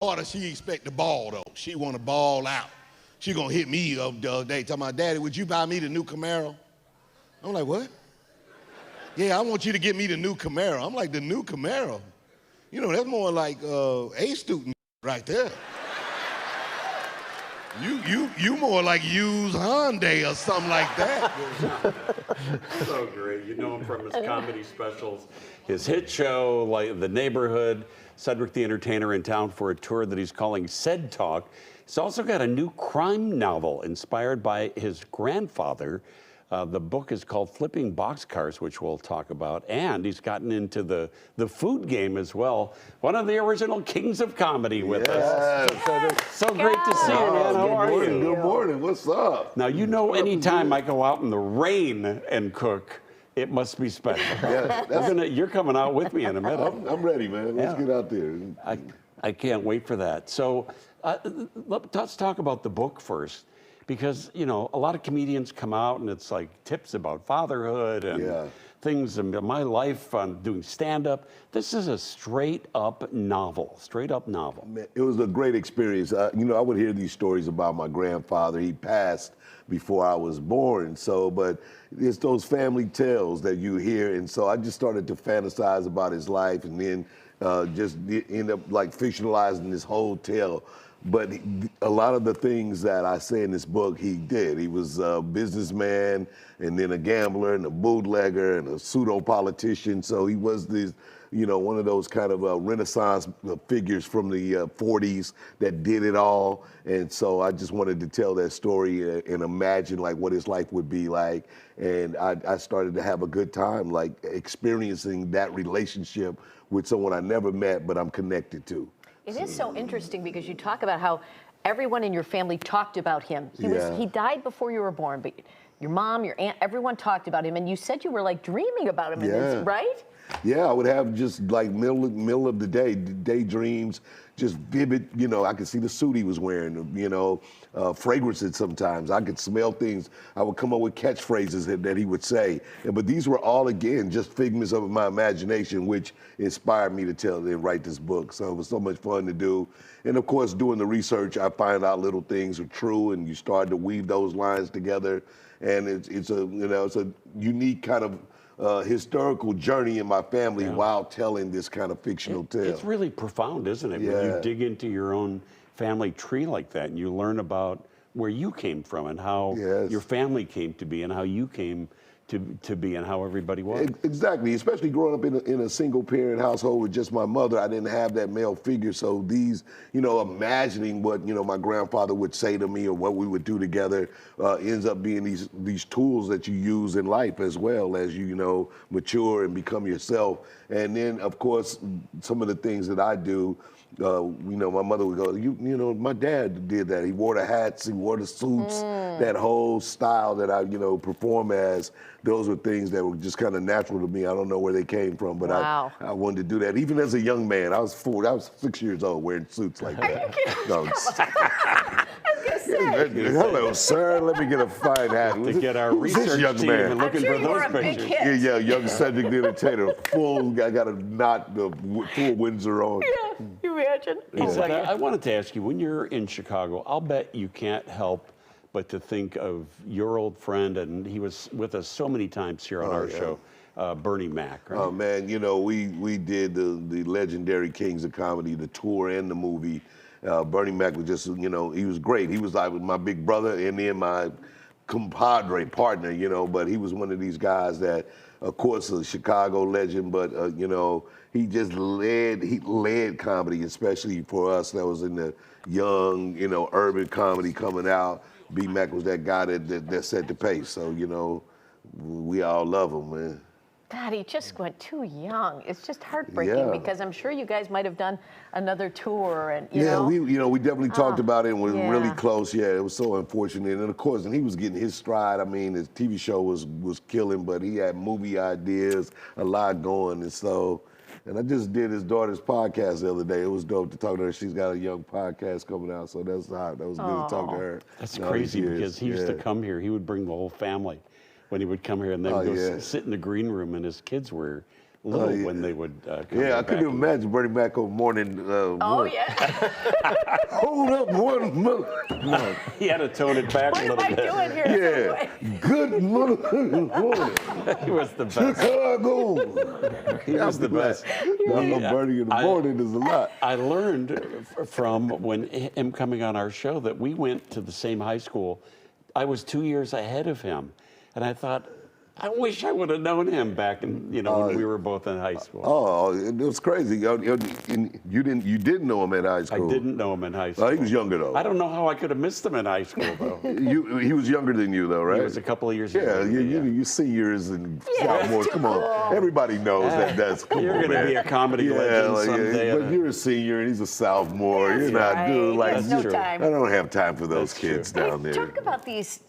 daughter, she expect the ball though. She want to ball out. She gonna hit me up the other day, talking about, Daddy, would you buy me the new Camaro? I'm like, what? Yeah, I want you to get me the new Camaro. I'm like, the new Camaro? You know, that's more like A student right there. You more like used Hyundai or something like that. So great. You know him from his comedy specials, his hit show, like The Neighborhood, Cedric the Entertainer in town for a tour that he's calling Ced Talk. He's also got a new crime novel inspired by his grandfather. The book is called Flipping Boxcars, which we'll talk about. And he's gotten into the food game as well. One of the original kings of comedy with us. So great to see you, man. How are you? Good morning. What's up? Now, you know, anytime I go out in the rain and cook, it must be special. Yeah, you're coming out with me in a minute. I'm ready, man. Let's get out there. I can't wait for that. So let's talk about the book first. Because, you know, a lot of comedians come out and it's like tips about fatherhood and things in my life on doing stand-up. This is a straight-up novel, Man, it was a great experience. You know, I would hear these stories about my grandfather. He passed before I was born. But it's those family tales that you hear. And so I just started to fantasize about his life and then just end up like fictionalizing this whole tale. But a lot of the things that I say in this book, he did. He was a businessman and then a gambler and a bootlegger and a pseudo-politician. So he was this, you know, one of those kind of Renaissance figures from the 40s that did it all. And so I just wanted to tell that story and imagine like what his life would be like. And I started to have a good time, like experiencing that relationship with someone I never met, but I'm connected to. It is so interesting because you talk about how everyone in your family talked about him. He died before you were born, but your mom, your aunt, everyone talked about him, and you said you were like dreaming about him, right? Yeah, I would have just like middle of the day daydreams, just vivid. You know, I could see the suit he was wearing. You know, fragrances sometimes. I could smell things. I would come up with catchphrases that he would say. But these were all again just figments of my imagination, which inspired me to tell and write this book. So it was so much fun to do. And of course, doing the research, I find out little things are true, and you start to weave those lines together. And it's a unique kind of historical journey in my family while telling this kind of fictional tale. It's really profound, isn't it? Yeah. When you dig into your own family tree like that and you learn about where you came from and how your family came to be and how you came to be and how everybody was. Exactly, especially growing up in a single parent household with just my mother. I didn't have that male figure, so these, you know, imagining what, you know, my grandfather would say to me or what we would do together ends up being these tools that you use in life as well as you know, mature and become yourself. And then, of course, some of the things that I do, you know, my mother would go, you know, my dad did that. He wore the hats, he wore the suits, that whole style that I, you know, perform as. Those were things that were just kind of natural to me. I don't know where they came from, but I wanted to do that. Even as a young man, I was 6 years old wearing suits like that. Are you kidding? No, I was gonna say. hello, sir. Let me get a fine hat. To get our research young team man? and looking I'm sure for you were those a big pictures. hit. Yeah, young Cedric the Entertainer. I got a knot, the full Windsor on. Yeah, you imagine? He said, I wanted to ask you, when you're in Chicago, I'll bet you can't help but to think of your old friend, and he was with us so many times here on our show, Bernie Mac. Right? Oh man, you know, we did the legendary Kings of Comedy, the tour and the movie. Bernie Mac was just, you know, he was great. He was like my big brother and then my compadre partner, you know, but he was one of these guys that, of course, a Chicago legend, but, you know, he led comedy, especially for us that was in the young, you know, urban comedy coming out. B Mac was that guy that set the pace. So, you know, we all love him, man. God, he just went too young. It's just heartbreaking because I'm sure you guys might have done another tour and you know. we definitely talked about it and we're really close. Yeah, it was so unfortunate. And of course, and he was getting his stride. I mean, his TV show was killing, but he had movie ideas, a lot going, and so. And I just did his daughter's podcast the other day. It was dope to talk to her. She's got a young podcast coming out, so that was good to talk to her. That's crazy because he used to come here. He would bring the whole family when he would come here and then sit in the green room, and his kids were little when they would come Yeah, I back. couldn't imagine Bernie Mac on morning. Oh, yeah. Hold up one minute. No. He had to tone it back What a am little I bit. doing here? Yeah. Good motherfucking morning. He was the best. Chicago. He was the best. Bernie in the morning is a lot. I learned from when him coming on our show that we went to the same high school. I was 2 years ahead of him, and I thought, I wish I would have known him back in, when we were both in high school. Oh, it was crazy. You didn't know him in high I school. didn't know him in high school. Oh, he was younger though. I don't know how I could have missed him in high school though. He was younger than you though, right? He was a couple of years Yeah, younger than me, you seniors and Yeah, sophomores. too Come on, cool. everybody knows that's. Come You're on, gonna man. be a comedy legend someday. But you're a senior and he's a sophomore. You're not right. good. Like There's no true. time. I don't have time for those That's kids true. down there. Talk about these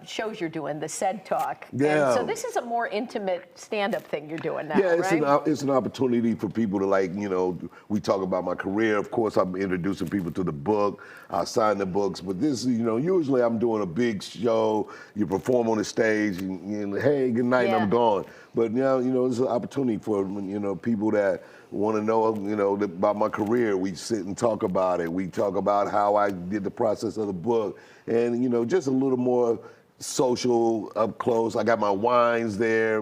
shows you're doing, the SED Talk. Yeah. And so this is a more intimate stand-up thing you're doing now, Yeah, right? it's an opportunity for people to we talk about my career. Of course, I'm introducing people to the book. I sign the books, but this, usually I'm doing a big show. You perform on the stage, and hey, good night, and I'm Yeah. gone. But now, it's an opportunity for people that want to know, about my career. We sit and talk about it. We talk about how I did the process of the book, and just a little more social up close. I got my wines there.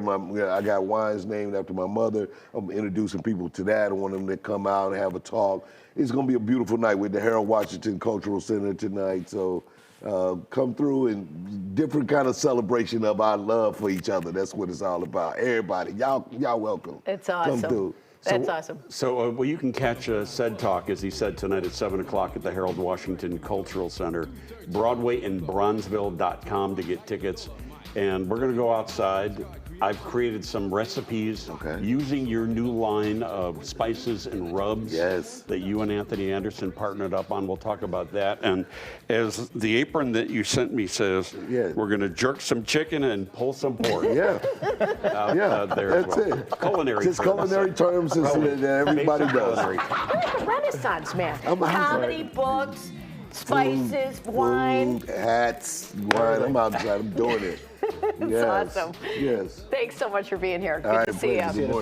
I got wines named after my mother. I'm introducing people to that. I want them to come out and have a talk. It's going to be a beautiful night with the Harold Washington Cultural Center tonight. So come through and different kind of celebration of our love for each other. That's what it's all about. Everybody, y'all welcome. It's awesome. Come through. That's awesome. So, you can catch SED Talk, as he said, tonight at 7 o'clock at the Harold Washington Cultural Center. Broadway and Bronzeville.com to get tickets. And we're going to go outside. I've created some recipes using your new line of spices and rubs that you and Anthony Anderson partnered up on. We'll talk about that. And as the apron that you sent me says, we're going to jerk some chicken and pull some pork. Yeah. There That's as well. it. Culinary Just terms. culinary terms that everybody Basic does. culinary. You're like a Renaissance man. I'm Comedy, books, spices, wine. Food, hats, wine. I'm outside. I'm doing it. Yes. awesome. Yes. Thanks so much for being here. Good All right, to see you. pleasure. Good morning.